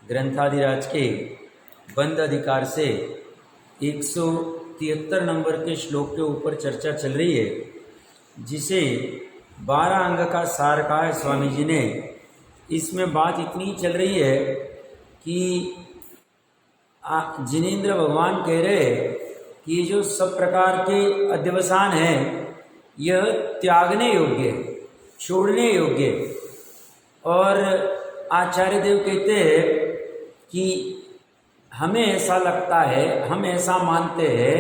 ग्रंथाधिराज के बंद अधिकार से 173 नंबर के श्लोक के ऊपर चर्चा चल रही है, जिसे 12 अंग का सार कहा है स्वामी जी ने। इसमें बात इतनी चल रही है कि जिनेंद्र भगवान कह रहे हैं कि ये जो सब प्रकार के अध्यवसान हैं यह त्यागने योग्य है, छोड़ने योग्य है। और आचार्य देव कहते हैं कि हमें ऐसा लगता है, हम ऐसा मानते हैं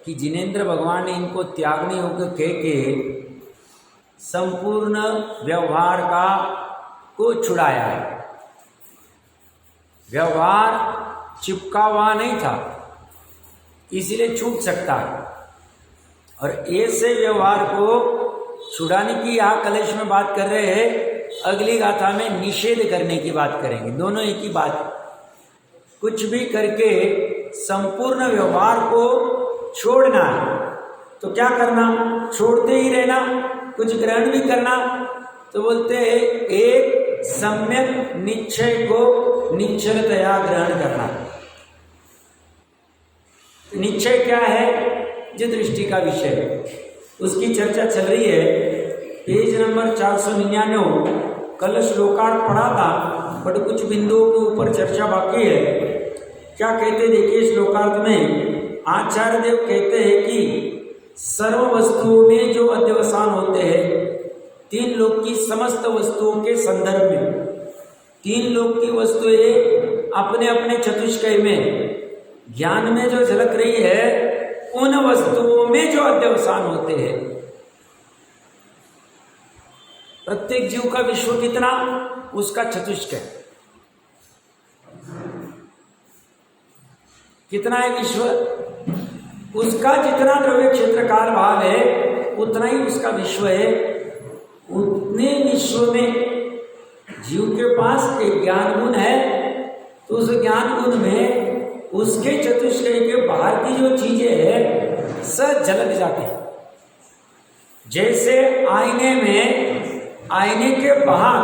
कि जिनेंद्र भगवान ने इनको त्यागने योग्य कह के संपूर्ण व्यवहार को छुड़ाया है। व्यवहार चिपका हुआ नहीं था, इसलिए छूट सकता है। और ऐसे व्यवहार को छुड़ाने की यहाँ कलेश में बात कर रहे हैं, अगली गाथा में निषेध करने की बात करेंगे। दोनों एक ही बात है। कुछ भी करके संपूर्ण व्यवहार को छोड़ना है तो क्या करना? छोड़ते ही रहना, कुछ ग्रहण भी करना। तो बोलते हैं एक सम्यक निश्चय को निश्चलतया ग्रहण करना। निश्चय क्या है? जो दृष्टि का विषय है उसकी चर्चा चल रही है। पेज नंबर 499 कल श्लोकार्थ पढ़ा था, बट कुछ बिंदुओं के ऊपर चर्चा बाकी है। क्या कहते देखिए श्लोकार्थ में आचार्य देव कहते हैं कि सर्व वस्तुओं में जो अध्यवसान होते हैं, तीन लोक की समस्त वस्तुओं के संदर्भ में, तीन लोक की वस्तुएं अपने अपने चतुष्कय में ज्ञान में जो झलक रही है, उन वस्तुओं में जो अध्यवसान होते हैं। प्रत्येक जीव का विश्व कितना? उसका चतुष्कय कितना है विश्व? उसका जितना द्रव्य क्षेत्र काल भाग है उतना ही उसका विश्व है। उतने विश्व में जीव के पास एक ज्ञान गुण है, तो उस ज्ञान गुण में उसके चतुष्कय के बाहर की जो चीजें हैं सब झलक जाती है। जैसे आईने में, आईने के बाहर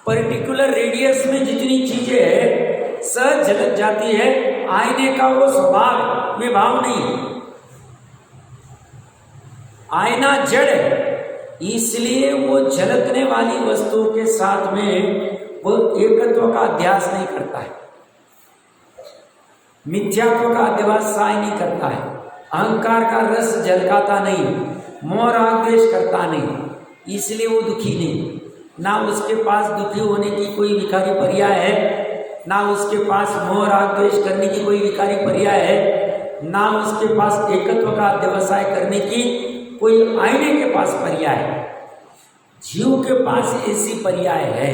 पर्टिकुलर रेडियस में जितनी चीजें हैं सब झलक जाती है। आईने का वो स्वभाव विभाव नहीं है। आईना जड़ है, इसलिए वो झलकने वाली वस्तुओं के साथ में वो एकत्व का अध्यास नहीं करता है, मिथ्यात्व का अध्यवसाय नहीं करता है, अहंकार का रस झलकाता नहीं, मोह राग द्वेष करता नहीं, इसलिए वो दुखी नहीं। ना उसके पास दुखी होने की कोई विकारी पर्याय है, ना उसके पास मोह राग द्वेष करने की कोई विकारी पर्याय है, ना उसके पास एकत्व का अध्यवसाय करने की कोई आईने के पास पर्याय है। जीव के पास ऐसी पर्याय है,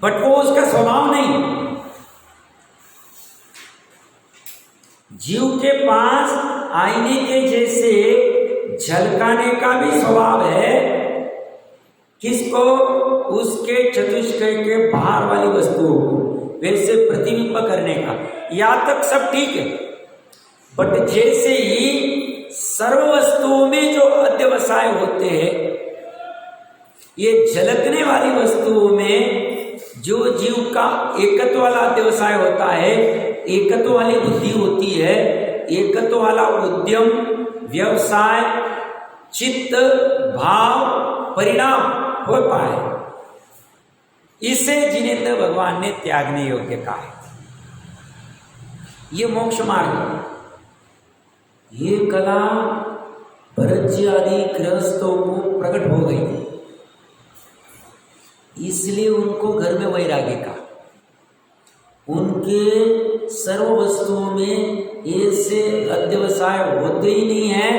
बट वो उसका स्वभाव नहीं। जीव के पास आईने के जैसे झलकाने का भी स्वभाव है। किसको? उसके चतुष्कय के बाहर वाली वस्तुओं को वैसे प्रतिबिंब करने का। यहां तक सब ठीक है, बट जैसे ही सर्व वस्तुओं में जो अध्यवसाय होते हैं, ये झलकने वाली वस्तुओं में जो जीव का एकत्व वाला अध्यवसाय होता है, एकत्व वाली बुद्धि होती है, एकत्व वाला उद्यम, व्यवसाय, चित्त, भाव, परिणाम होता है, इसे जिनेंद्र भगवान ने त्यागने योग्य कहा है। ये मोक्ष मार्ग है। ये कला भरत जी आदि गृहस्थों को प्रकट हो गई थी, इसलिए उनको घर में वैराग्य का। उनके सर्व वस्तुओं में ऐसे अध्यवसाय होते ही नहीं है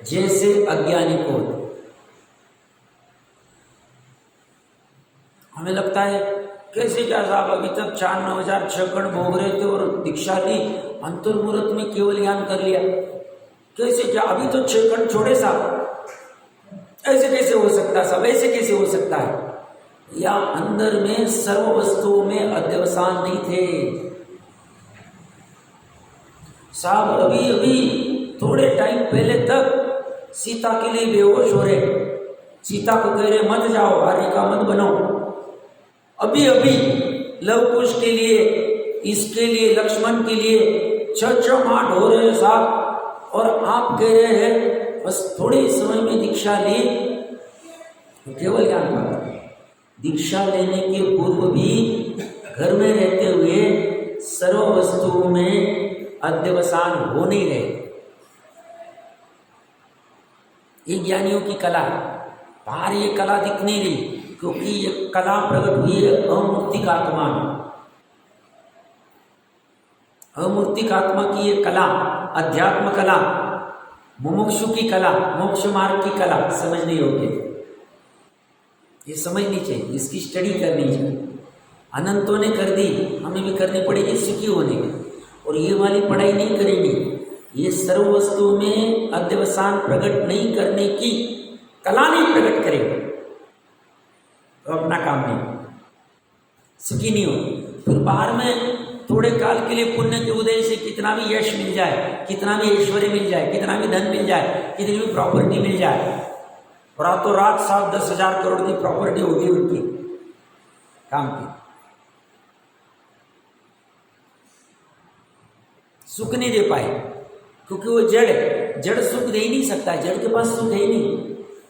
जैसे अज्ञानी को होते। हमें लगता है कैसे क्या साहब, अभी तक 4-9,000 छकड़ भोग रहे थे और दीक्षा ली, अंतर्मुहूर्त में केवल ज्ञान कर लिया। कैसे क्या, अभी तो 6 कण छोड़े साहब, ऐसे कैसे हो सकता है साहब, ऐसे कैसे हो सकता है? या अंदर में सर्व वस्तुओं में अध्यवसान नहीं थे साहब। अभी अभी थोड़े टाइम पहले तक सीता के लिए बेहोश हो रहे, सीता को कह रहे मत जाओ, हारिका मत बनो। अभी अभी लव कुश के लिए, इसके लिए, लक्ष्मण के लिए 6-6 माह हो रहे हैं साहब, और आप कह रहे हैं बस थोड़े समय में दीक्षा ली, केवल ज्ञान प्राप्त। दीक्षा लेने के पूर्व भी घर में रहते हुए सर्व वस्तुओं में अध्यवसान हो नहीं रहे। ये ज्ञानियों की कला, बाहर ये कला दिख नहीं रही, क्योंकि ये कला प्रकट हुई है अमूर्तिक आत्मा में। अमूर्तिक आत्मा की ये कला, अध्यात्म कला, मुमुक्षु की कला, मोक्ष मार्ग की कला समझनी होगी। ये समझनी चाहिए, इसकी स्टडी करनी चाहिए। अनंतों ने कर दी, हमें भी करनी पड़ेगी सुखी होने की। और ये वाली पढ़ाई नहीं करेंगे, ये सर्व वस्तुओं में अध्यवसान प्रकट नहीं करने की कला नहीं प्रकट करेंगे तो अपना काम नहीं, सुखी नहीं हो। फिर बाहर में थोड़े काल के लिए पुण्य के उदय से कितना भी यश मिल जाए, कितना भी ऐश्वर्य मिल जाए, कितना भी धन मिल जाए, कितनी भी प्रॉपर्टी मिल जाए, रातों रात 7-10 हज़ार करोड़ की प्रॉपर्टी होगी उनकी काम की, सुख नहीं दे पाए, क्योंकि वो जड़ है। जड़ सुख दे ही नहीं सकता, जड़ के पास सुख है ही नहीं।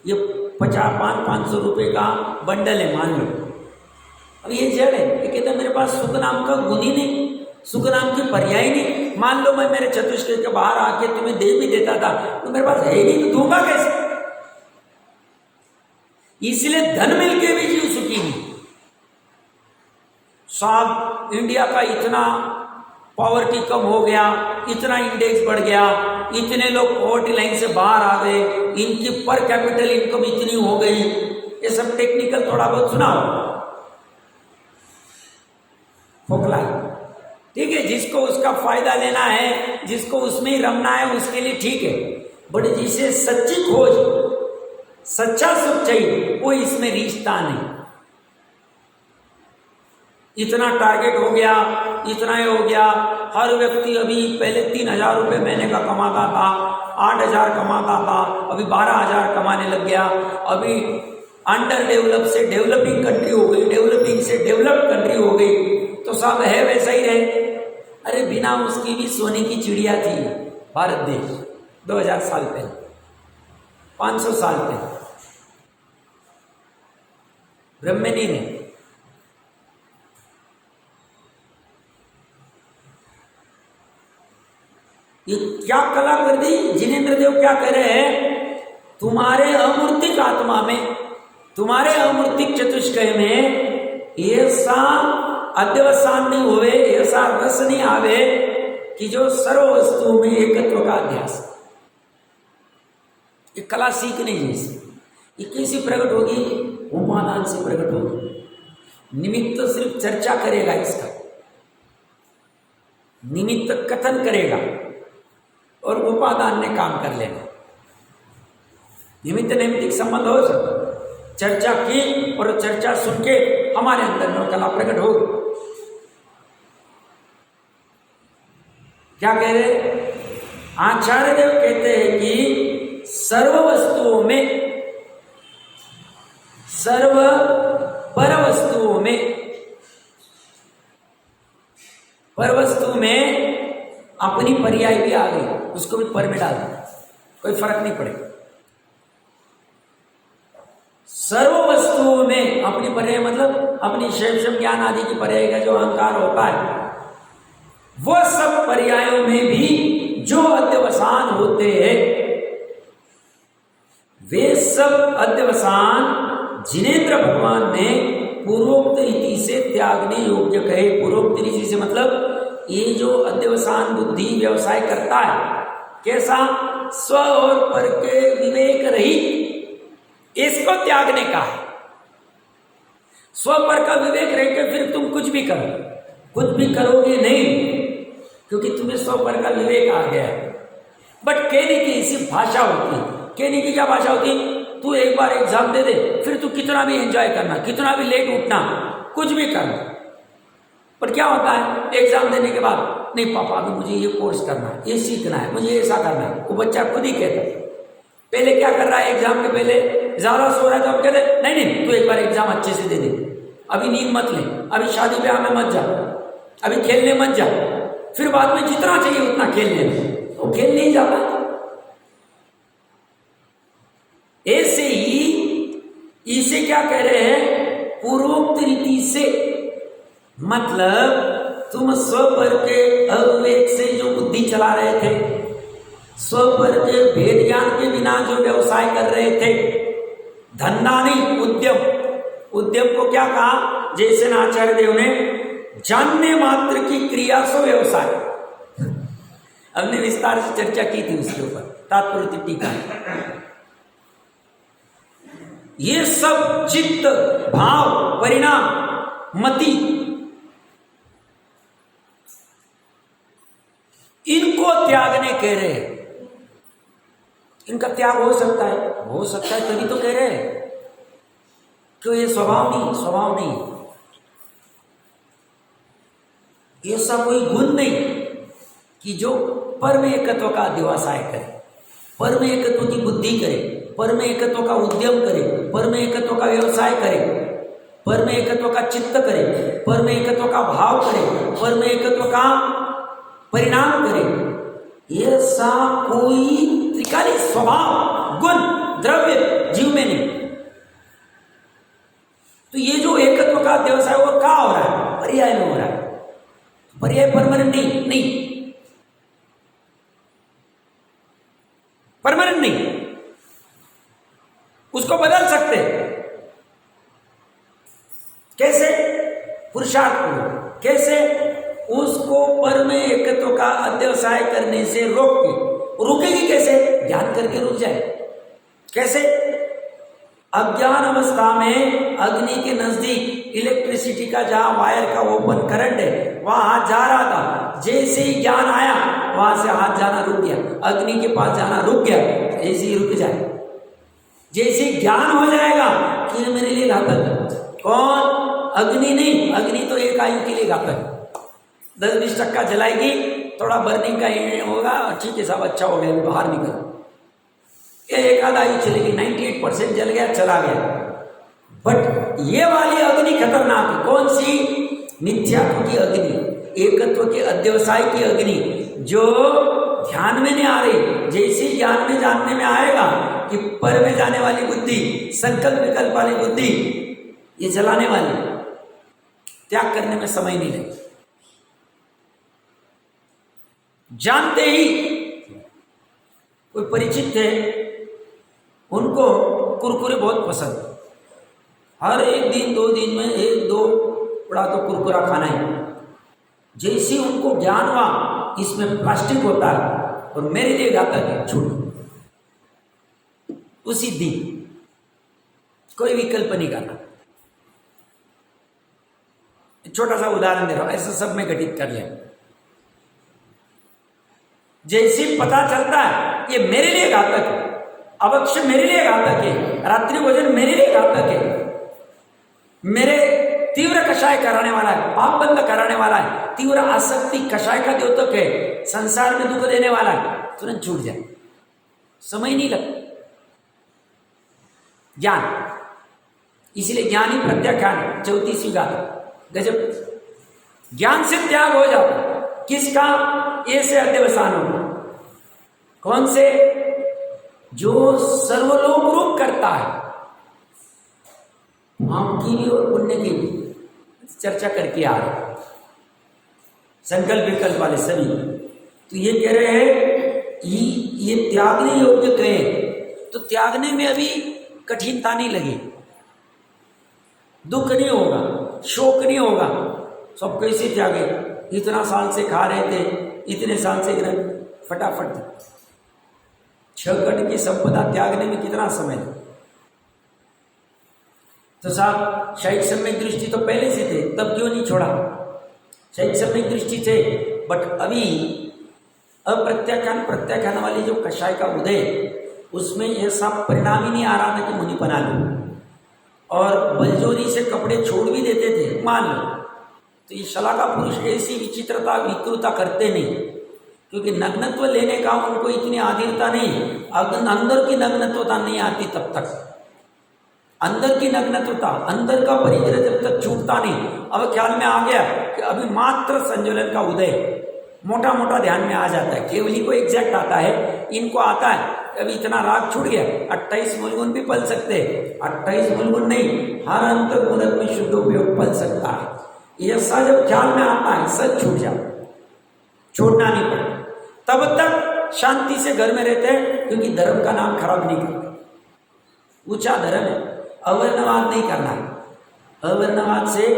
ये 500 रुपए का बंडल है मान लो, अब ये जड़ है, ये कहता है मेरे पास सुख नाम का गुण ही नहीं, सुख नाम की पर्याय नहीं। मान लो मैं मेरे चतुष्क के बाहर आके तुम्हें दे भी देता था, तो मेरे पास है ही नहीं, तो दूंगा कैसे? इसलिए धन मिलके भी जीव सुखी नहीं। साहब इंडिया का इतना पॉवर्टी कम हो गया, इतना इंडेक्स बढ़ गया, इतने लोग पॉवर्टी लाइन से बाहर आ गए, इनकी पर कैपिटल इनकम इतनी हो गई, ये सब टेक्निकल थोड़ा बहुत सुना हो, फोकला, ठीक है। जिसको उसका फायदा लेना है, जिसको उसमें ही रमना है, उसके लिए ठीक है। बट जिसे सच्ची खोज, सच्चा सुख चाहिए, वो इसमें रिश्ता नहीं। इतना टारगेट हो गया, इतना ही हो गया। हर व्यक्ति अभी पहले 3,000 रुपये महीने का कमाता था, 8,000 कमाता था, अभी 12,000 कमाने लग गया। अभी अंडर डेवलप से डेवलपिंग कंट्री हो गई, डेवलपिंग से डेवलप्ड कंट्री हो गई, तो सब है वैसा ही रहे। अरे बिना उसकी भी सोने की चिड़िया थी भारत देश 2000 साल पहले, 500 साल पहले ब्रह्मणी ने। ये क्या कला कर दी? जिनेंद्र देव क्या कह रहे हैं? तुम्हारे अमूर्तिक आत्मा में, तुम्हारे अमूर्तिक चतुष्कय में ऐसा अध्यवसान नहीं होवे, ऐसा रस नहीं आवे कि जो सर्व वस्तुओं में एकत्व का अध्यास। ये कला सीखने जैसी। ये कैसी प्रकट होगी? उपादान से प्रकट होगी। निमित्त सिर्फ चर्चा करेगा, इसका निमित्त कथन करेगा और उपादान ने काम कर लेना। निमित्त नैमित्तिक संबंध हो सकता, चर्चा की और चर्चा सुन के हमारे अंदर में कला प्रकट होगी। क्या कह रहे? आचार्य देव कहते हैं कि सर्व वस्तुओं में, सर्व पर वस्तुओं में, पर वस्तु में अपनी पर्याय भी आ गई, उसको भी पर में डाल दो, कोई फर्क नहीं पड़ेगा। सर्व वस्तुओं में अपनी पर्याय मतलब अपनी शैव ज्ञान आदि की पर्याय का जो अहंकार होता है, वह सब पर्यायों में भी जो अध्यवसान होते हैं, वे सब अध्यवसान जिनेंद्र भगवान ने पूर्वोक्त रीति से त्यागने योग्य कहे। पूर्वोक्त रीति से मतलब ये जो अध्यवसान बुद्धि व्यवसाय करता है, कैसा? स्व और पर के विवेक रहित, इसको त्यागने का है। स्व पर का विवेक रह के फिर तुम कुछ भी करो, कुछ भी करोगे नहीं, क्योंकि तुम्हें स्व पर का विवेक आ गया है। बट कहने की ऐसी भाषा होती है। कहने की क्या भाषा होती? तू एक बार एग्जाम दे दे, फिर तू कितना भी एंजॉय करना, कितना भी लेट उठना, कुछ भी करना। पर क्या होता है एग्जाम देने के बाद? नहीं पापा अभी मुझे ये कोर्स करना है, ये सीखना है, मुझे ऐसा करना है। वो बच्चा खुद ही कहता है। पहले क्या कर रहा है? एग्जाम के पहले ज्यादा सो रहा है तो हम कहते नहीं नहीं तू एक बार एग्जाम अच्छे से दे दे, अभी नींद मत ले, अभी शादी ब्याह में मत जा, अभी खेलने मत जा, फिर बाद में जितना चाहिए उतना खेलने में, तो खेल नहीं जाता। ऐसे ही इसे क्या कह रहे हैं, पूर्वोक्त रीति से, मतलब तुम स्वपर के अविवेक से जो बुद्धि चला रहे थे, स्वपर के भेद ज्ञान के बिना जो व्यवसाय कर रहे थे, धंधा नहीं उद्यम, उद्यम को क्या कहा, जैसे आचार्य देव ने जानने मात्र की क्रिया सो व्यवसाय, हमने विस्तार से चर्चा की थी उसके ऊपर तात्पर्य टीका। ये सब चित्त भाव परिणाम मति, इनको त्यागने कह रहे हैं। इनका त्याग हो सकता है तभी तो कह रहे हैं, क्यों ये स्वभाव नहीं, ऐसा कोई गुण नहीं कि जो परम एकत्व का व्यवसाय करे, परम एकत्व की बुद्धि करे, परम एकत्व का उद्यम करे, परम एकत्व का व्यवसाय करे, परम एकत्व का चित्त करे, परम एकत्व का भाव करे, परम एकत्व का परिणाम करे। ऐसा कोई त्रिकाली स्वभाव गुण द्रव्य जीव में नहीं। तो ये जो एकत्व का व्यवसाय वो क्या हो रहा है, पर्याय में हो रहा है। पर्याय परमानेंट नहीं, परमानेंट नहीं, उसको बदल सकते। कैसे? पुरुषार्थ पूर्वक। कैसे? उसको परम एकत्व का अध्यवसाय करने से रोक के, रुकेगी कैसे? ज्ञान करके रुक जाए। कैसे? अज्ञान अवस्था में अग्नि के नजदीक इलेक्ट्रिसिटी का जहां वायर का ओपन करंट है वहां हाथ जा रहा था, जैसे ही ज्ञान आया वहां से हाथ जाना रुक गया, अग्नि के पास जाना रुक गया, ऐसे ही रुक जाए। जैसे ज्ञान हो जाएगा कि ये मेरे लिए घातक है, कौन? अग्नि नहीं, अग्नि तो एक आयु के लिए घातक है, 10-20% जलाएगी, थोड़ा बर्निंग का होगा, ठीक है साहब अच्छा हो गया, बाहर निकल। एक आध आयु चलेगी, 98% जल गया, चला गया। बट ये वाली अग्नि खतरनाक है। कौन सी? मिथ्यात्व की अग्नि, एकत्व के अध्यवसाय की अग्नि, जो ध्यान में नहीं आ रही। जैसे ज्ञान में जानने में आएगा कि पर में जाने वाली बुद्धि, संकल्प विकल्प वाली बुद्धि, ये जलाने वाली, त्याग करने में समय नहीं लगेगा। जानते ही कोई परिचित थे, उनको कुरकुरे बहुत पसंद, हर एक दिन 2 दिन में 1-2 बड़ा तो कुरकुरा खाना है। जैसे उनको ज्ञान हुआ इसमें प्लास्टिक होता है और मेरे लिए घातक है, छूट, उसी दिन कोई विकल्प नहीं करना। छोटा सा उदाहरण दे रहा हूं, ऐसा सब में घटित कर लिया। जैसे पता चलता है ये मेरे लिए घातक है, अवश्य मेरे लिए घातक है, रात्रि भोजन मेरे लिए घातक है, मेरे तीव्र कषाय कराने वाला है, पाप बंद कराने वाला है, तीव्र आसक्ति कषाय का द्योतक है, संसार में दुख देने वाला है, तुरंत छूट जाए, समय नहीं लगता। ज्ञान, इसलिए ज्ञान ही प्रत्याख्यान 34वीं गाथा, गजब। ज्ञान से त्याग हो जाता, किसका? ऐसे अध्यवसान होगा। कौन से? जो सर्वलोक रूप करता है, पाप की भी और पुण्य की भी चर्चा करके आ रहे, संकल्प विकल्प वाले सभी। तो ये कह रहे हैं ये त्यागने योग्य कहे तो त्यागने में अभी कठिनता नहीं लगी, दुख नहीं होगा, शोक नहीं होगा। सब कैसे त्यागे? इतना साल से खा रहे थे, इतने साल से फटाफट 6 कण की संपदा त्यागने में कितना समय लगा? तो साहब शायद सम्यक दृष्टि तो पहले से थे, तब क्यों नहीं छोड़ा? शायद सम्यक दृष्टि थे, बट अभी अप्रत्याख्यान प्रत्याख्यान वाली जो कषाय का उदय, उसमें ऐसा परिणाम ही नहीं आ रहा था कि मुनि बना लो, और बलजोरी से कपड़े छोड़ भी देते थे, मान लो। तो ये शलाका पुरुष ऐसी विचित्रता विकृता करते नहीं, क्योंकि नग्नत्व लेने का उनको इतनी आधीरता नहीं, अंदर की नग्नत्वता नहीं आती तब तक। अंदर की नग्नता, अंदर का परिग्रह जब तक छूटता नहीं, अब ख्याल में आ गया कि अभी मात्र संज्वलन का उदय, मोटा मोटा ध्यान में आ जाता है, केवली को एग्जैक्ट आता है, इनको आता है अभी इतना राग छूट गया, 28 मूलगुण भी पल सकते हैं, 28 मूलगुण नहीं, हर अंतर गुणक में शुद्ध उपयोग पल सकता है। ऐसा जब ख्याल में आता है सब छूट जाओ, छोड़ना नहीं पड़े, तब तक शांति से घर में रहते हैं, क्योंकि धर्म का नाम खराब नहीं करते, ऊंचा धर्म है, अवर्णवाद नहीं करना है, अवर्णवाद से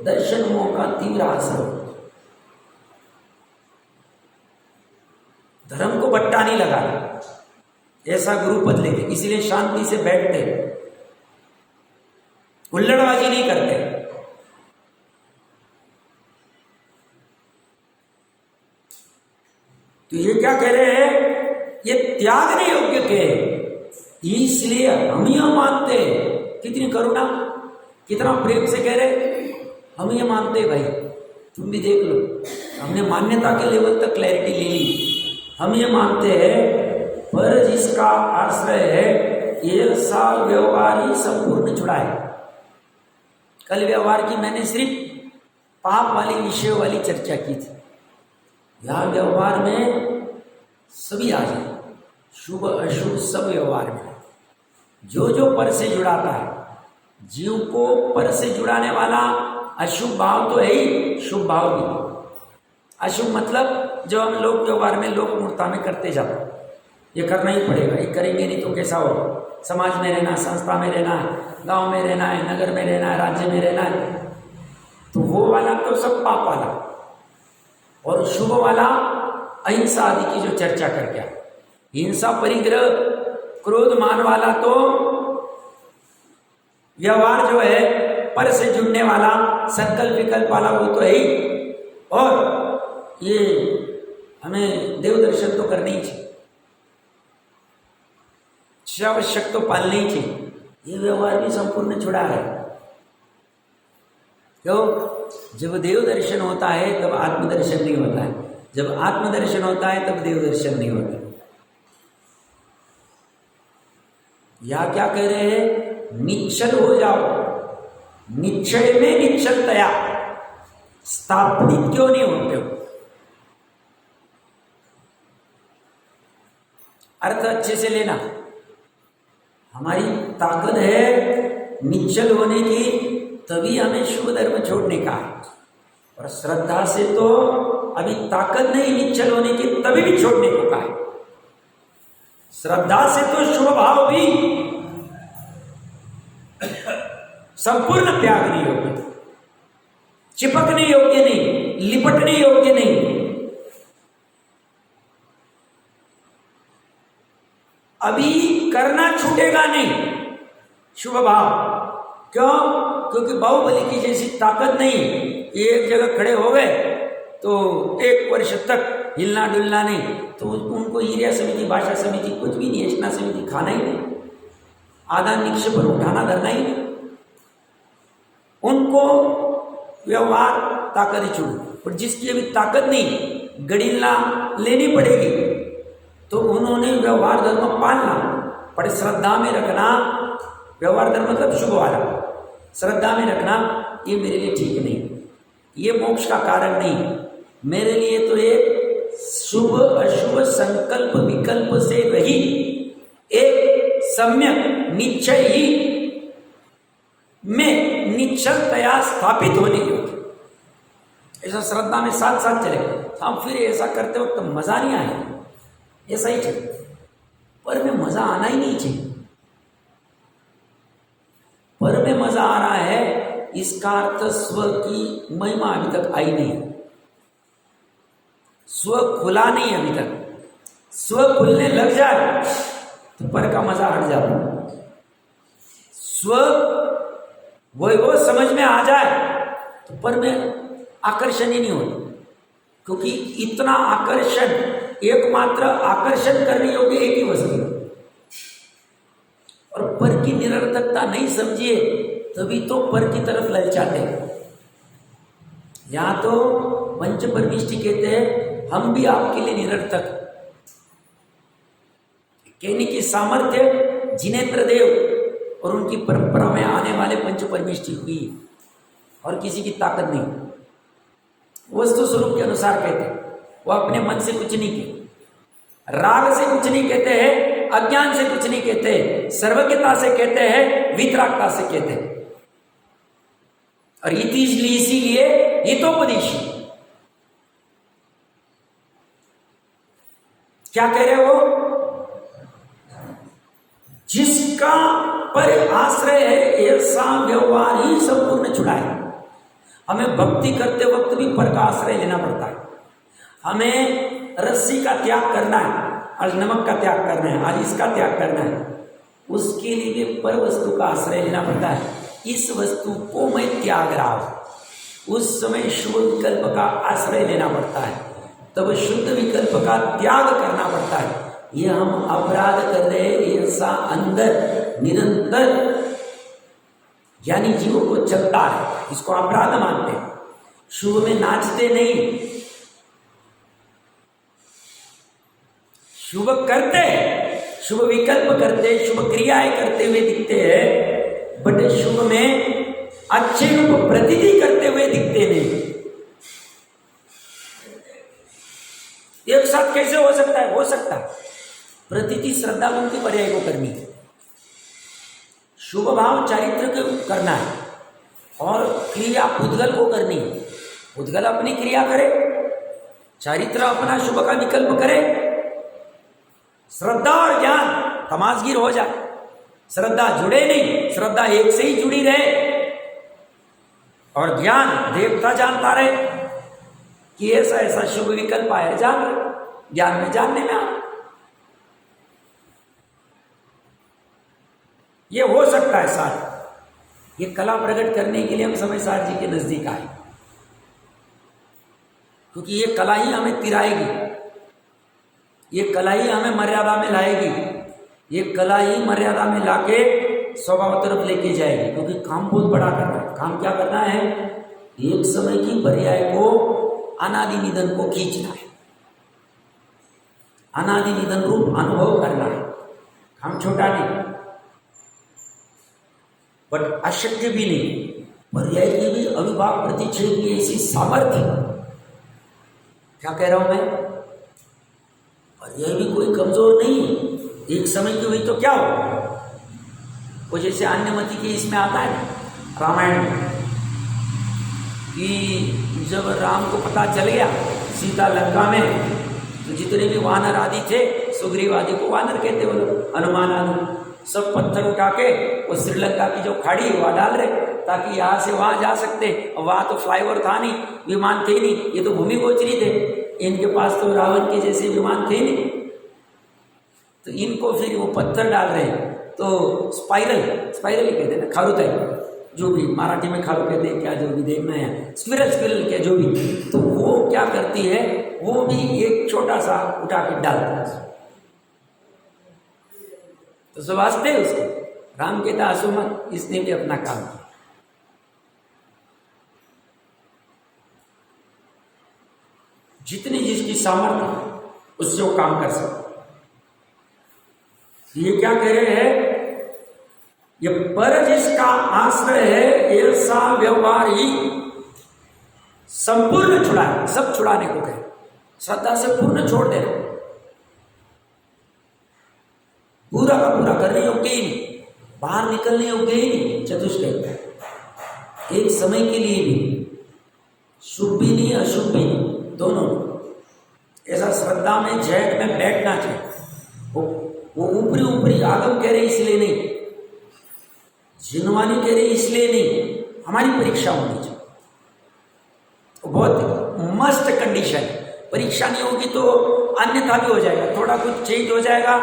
दर्शन मोह का तीव्र असर हो, धर्म को बट्टा नहीं लगाना, ऐसा गुरु पद लेके, इसीलिए शांति से बैठते, हुल्लड़बाजी नहीं करते। तो ये क्या कह रहे हैं, ये त्यागने योग्य के, इसलिए हम यह मानते, कितनी करुणा, कितना प्रेम से कह रहे, हम ये मानते भाई, तुम भी देख लो, हमने मान्यता के लेवल तक क्लैरिटी ले ली, हम ये मानते हैं पर जिसका आश्रय है ये साल व्यवहार ही संपूर्ण छुड़ाए। कल व्यवहार की मैंने सिर्फ पाप वाली विषय वाली चर्चा की थी, यहां व्यवहार में सभी आ जाए, शुभ अशुभ सब व्यवहार में, जो जो पर से जुड़ाता है, जीव को पर से जुड़ाने वाला अशुभ भाव तो है ही, शुभ भाव भी। अशुभ मतलब जो हम लोक व्यवहार में, लोक मूर्ता में करते जाते, ये करना ही पड़ेगा, ये करेंगे नहीं तो कैसा होगा, समाज में रहना, संस्था में रहना है, गांव में रहना है, नगर में रहना है, राज्य में रहना है, तो वो वाला तो सब पाप वाला, और शुभ वाला अहिंसा आदि की जो चर्चा करके, हिंसा परिग्रह क्रोध मान वाला तो व्यवहार जो है पर से जुड़ने वाला, संकल्प विकल्प वाला वो तो है ही, और ये हमें देव दर्शन तो करनी ही चाहिए, आवश्यक तो पालनी ही चाहिए, ये व्यवहार भी संपूर्ण छुड़ा है। क्यों? जब देव दर्शन होता है तब आत्मदर्शन नहीं होता है, जब आत्मदर्शन होता है तब देव दर्शन नहीं होता। या क्या कह रहे हैं, निश्चल हो जाओ, निश्चय में निश्चलतया स्थापित क्यों नहीं होते हो? अर्थ अच्छे से लेना, हमारी ताकत है निश्चल होने की, तभी हमें शुभ धर्म छोड़ने का है, और श्रद्धा से तो अभी ताकत नहीं निश्चल होने की, तभी भी छोड़ने को कहा है। श्रद्धा से तो शुभ भाव भी संपूर्ण त्यागने योग्य, चिपकने योग्य नहीं, लिपटने योग्य नहीं, अभी करना छूटेगा नहीं शुभ भाव। क्यों? क्योंकि बाहुबली की जैसी ताकत नहीं, एक जगह खड़े हो गए तो 1 वर्ष तक हिलना डुलना नहीं, तो उनको ईर्या समिति, भाषा समिति, कुछ भी नहीं, यशना समिति खाना ही नहीं, आदान निक्षेपण उठाना धरना ही नहीं, उनको व्यवहार ताकत ही छूट। और जिसकी अभी ताकत नहीं, गड़िलना लेनी पड़ेगी, तो उन्होंने व्यवहार धर्म पालना, पर श्रद्धा में रखना, व्यवहार धर्म मतलब शुभ वाला, श्रद्धा में रखना, ये मेरे लिए ठीक नहीं, ये मोक्ष का कारण नहीं, मेरे लिए तो एक शुभ अशुभ संकल्प विकल्प से रही एक सम्यक निश्चय ही में निश्चलतया स्थापित होने योग्य, ऐसा श्रद्धा में साथ साथ चले। हम फिर ऐसा करते वक्त मजा नहीं आए, ऐसा ही चाहिए, पर में मजा आना ही नहीं चाहिए। पर में मजा आ रहा है, इसका अर्थ स्व की महिमा अभी तक आई नहीं, स्व खुला नहीं अभी तक। स्व खुलने लग जाए तो पर का मजा हट जाता, स्व वो समझ में आ जाए तो पर में आकर्षण ही नहीं होता, क्योंकि इतना आकर्षण, एकमात्र आकर्षण करने योग्य एक ही वस्तु है, और पर की निरर्थकता नहीं समझिए तभी तो पर की तरफ ललचाते हैं। यहां तो पंच परमिष्टि कहते हैं, हम भी आपके लिए निरर्थक, कहने की सामर्थ्य जिनेन्द्र देव और उनकी परंपरा में आने वाले पंच परमेष्ठी हुई और किसी की ताकत नहीं। वस्तु स्वरूप के अनुसार कहते हैं, वो अपने मन से कुछ नहीं कहते, राग से कुछ नहीं कहते हैं, अज्ञान से कुछ नहीं कहते, सर्वज्ञता से कहते हैं, वितरागता से कहते हैं। और इसीलिए हितोपदेशी क्या कह रहे हो? जिसका पर आश्रय है ऐसा व्यवहार ही संपूर्ण छुड़ाए। हमें भक्ति करते वक्त भी पर का आश्रय लेना पड़ता है। हमें रस्सी का त्याग करना है, आज नमक का त्याग करना है, आज इसका त्याग करना है, उसके लिए भी पर वस्तु का आश्रय लेना पड़ता है। इस वस्तु को मैं त्याग रहा हूं, उस समय शुभ विकल्प का आश्रय लेना पड़ता है, तब शुद्ध विकल्प का त्याग करना पड़ता है। ये हम अपराध कर रहे हैं ऐसा अंदर निरंतर ज्ञानी जीवों को चलता है, इसको अपराध मानते हैं। शुभ में नाचते नहीं, शुभ करते, शुभ विकल्प करते, शुभ क्रियाएं करते हुए दिखते हैं, बट शुभ में अच्छे रूप प्रतीति करते हुए दिखते नहीं। एक साथ कैसे हो सकता है? हो सकता है। प्रतीति श्रद्धा की पर्याय को करनी है, शुभ भाव चारित्र को करना है, और क्रिया पुद्गल को करनी है। पुद्गल अपनी क्रिया करे, चारित्र अपना शुभ का विकल्प करे, श्रद्धा और ज्ञान तमाशगीर हो जाए, श्रद्धा जुड़े नहीं, श्रद्धा एक से ही जुड़ी रहे, और ज्ञान देवता जानता रहे कि ऐसा ऐसा शुभ विकल्प आया, जान रहे, ज्ञान में जानने में आ, ये हो सकता है साथ। ये कला प्रकट करने के लिए हम समय सार जी के नजदीक आए, क्योंकि ये कला ही हमें तिराएगी, ये कला ही हमें मर्यादा में लाएगी, ये कला ही मर्यादा में लाके स्वभाव तरफ लेके जाएगी। क्योंकि काम बहुत बड़ा करना है। काम क्या करना है? एक समय की पर्याय को, अनादि निधन को खींचना है, अनादि निधन रूप अनुभव करना है। काम छोटा नहीं, बट अशक्य भी नहीं, पर्याय की भी अविभाव प्रतिच्छेद की ऐसी सामर्थ्य। क्या कह रहा हूं मैं? पर्याय भी कोई कमजोर नहीं है, एक समय की हुई तो क्या हो। वो जैसे अन्यमति के इसमें आता है रामायण में कि जब राम को पता चल गया सीता लंका में, तो जितने भी वानर आदि थे, सुग्रीव आदि को वानर कहते, वो लोग हनुमान आदि, सब पत्थर उठा के वो श्रीलंका की जो खाड़ी है वहाँ डाल रहे, ताकि यहाँ से वहाँ जा सकते। और वहाँ तो फ्लाईओवर था नहीं, विमान थे नहीं, ये तो भूमि गोचरी थे, इनके पास तो रावण के जैसे विमान थे नहीं, तो इनको फिर वो पत्थर डाल रहे हैं। तो स्पाइरल ही कहते हैं ना, खारू टाइप, जो भी मराठी में खारू कहते हैं, क्या जो भी देखना है, स्क्विरल क्या जो भी, तो वो क्या करती है, वो भी एक छोटा सा उठा के डालता है, तो सब हंसते उसको। राम कहता हंसो मत, इसने भी अपना काम किया। जितनी जिसकी सामर्थ्य उससे वो काम कर सकते। ये क्या कह रहे हैं? ये पर जिसका आश्रय है ऐसा व्यवहार ही संपूर्ण छुड़ाए, सब छुड़ाने को कहे, श्रद्धा से पूर्ण छोड़ दे, पूरा का पूरा करने योग्य ही नहीं, बाहर निकलने योग्य ही नहीं। चतुष्टय एक समय के लिए भी, शुभ भी नहीं अशुभ भी नहीं, दोनों। ऐसा श्रद्धा में जैक में बैठना चाहिए। वो ऊपरी ऊपरी आगम कह रहे इसलिए नहीं, जिनवानी कह रहे इसलिए नहीं, हमारी परीक्षा होनी चाहिए। बहुत मस्त कंडीशन। परीक्षा नहीं होगी तो अन्यथा भी हो जाएगा, थोड़ा कुछ चेंज हो जाएगा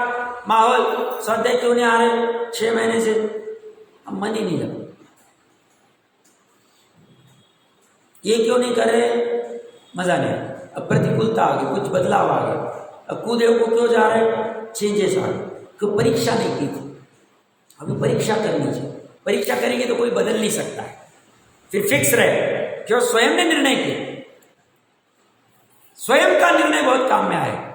माहौल। श्रद्धा क्यों नहीं आ रहे 6 महीने से? अब मन ही नहीं लगा। ये क्यों नहीं कर रहे? मजा नहीं। अब प्रतिकूलता आ गई, कुछ बदलाव आ गया। अब कुदेव को क्यों जा रहे? चेंजेस आ गए। क्यों? परीक्षा नहीं की थी, अभी परीक्षा करनी चाहिए। परीक्षा करेंगे तो कोई बदल नहीं सकता है, फिर फिक्स रहे। क्यों? स्वयं ने निर्णय किया। स्वयं का निर्णय बहुत काम में आए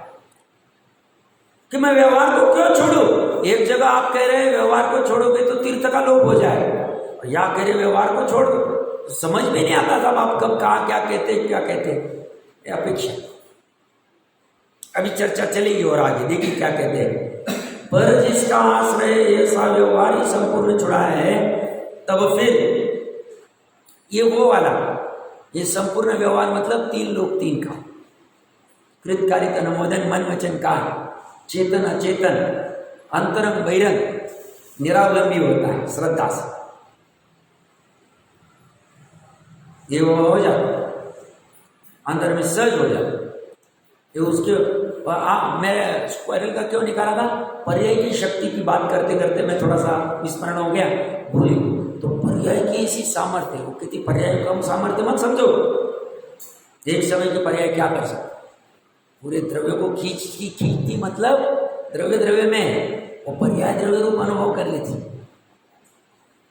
कि मैं व्यवहार को क्यों छोड़ूं। एक जगह आप कह रहे हैं व्यवहार को छोड़ोगे तो तीर्थ का लोप हो जाए, और या कह रहे व्यवहार को छोड़ दो, तो समझ में नहीं आता साहब आप कब कहा क्या कहते क्या कहते। अपेक्षा अभी चर्चा चलेगी और आगे देखिए क्या कहते हैं। पर जिसका आश्रय ऐसा व्यवहार ही संपूर्ण छुड़ा है, तब फिर ये वो वाला, ये संपूर्ण व्यवहार मतलब 3 लोक 3 का, कृतकारिक अनुमोदन मन वचन का, चेतन अचेतन, अंतरंग बहिरंग निरावलंबी होता है श्रद्धा से, ये वो हो जाता अंदर में सहज हो जाता। ये उसके मैं स्क्वायरल का क्यों निकाला था, पर्याय की शक्ति की बात करते करते मैं थोड़ा सा विस्मरण हो गया, भूली। तो पर्याय की इसी सामर्थ्य हो, कितनी पर्याय को हम सामर्थ्य मत समझो। एक समय की पर्याय क्या कर सकते, पूरे द्रव्य को खींचती मतलब द्रव्य में वो पर्याय द्रव्य रूप अनुभव कर लेती,